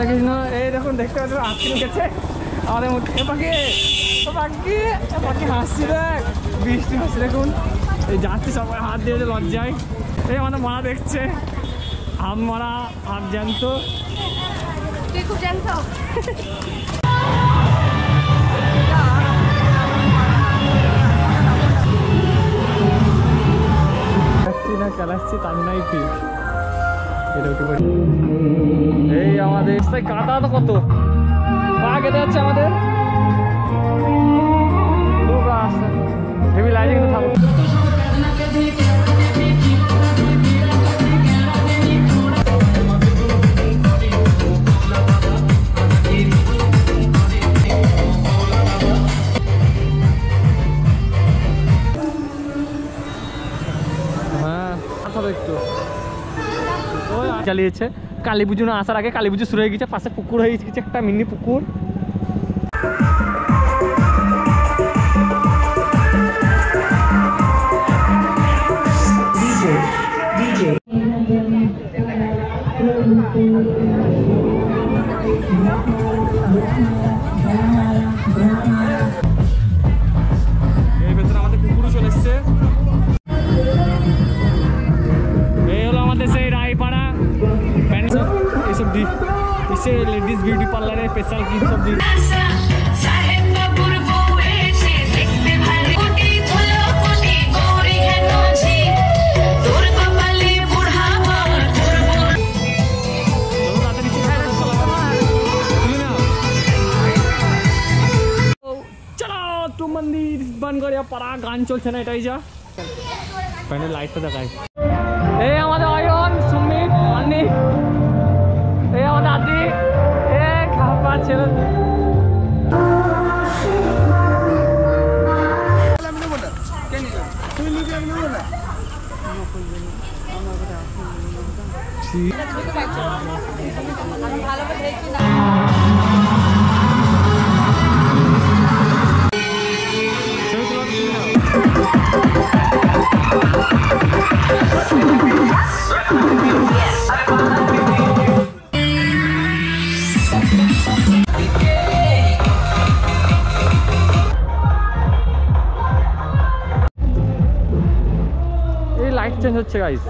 রাধা কৃষ্ণ। এই দেখুন দেখতে পাচ্ছেন আইসক্রিম খেছে আমাদের মধ্যে। পাখি পাখি পাখি হাসছি দেখ, বৃষ্টি হাসছি দেখুন। এই যাচ্ছে সবাই হাত দিয়ে লজ্জায়। এই আমাদের মারা দেখছে, হাত মারা হাত জ্যান্ত। তুই খুব জ্যান্ত। না চালাচ্ছি তার নাই ঠিক। এটা উঠে পড়ি। এই আমাদের কাঁটা তো কত পা কেটে যাচ্ছে আমাদের। হেভি লাইটিং তো থাকবে। একটু চালিয়েছে কালী পুজো না আসার আগে। কালী পুজো শুরু হয়ে গেছে, পাশে পুকুর হয়ে গেছে একটা মিনি পুকুর। এর ভেতরে আমাদের পুকুরও চলে এসছে। लेडीज ब्यूटी पार्लर है, स्पेशल की सब दी। चलो तू मंदिर बंद कर पारा गान चलছে না এটাই যা প্যান্ডেল লাইটটা দেখাই। এই আমাদের অয়ন সুমিত মানি, এই আমাদের আদি খাবার ছেলে। লাইট চেঞ্জ হচ্ছে গাইস।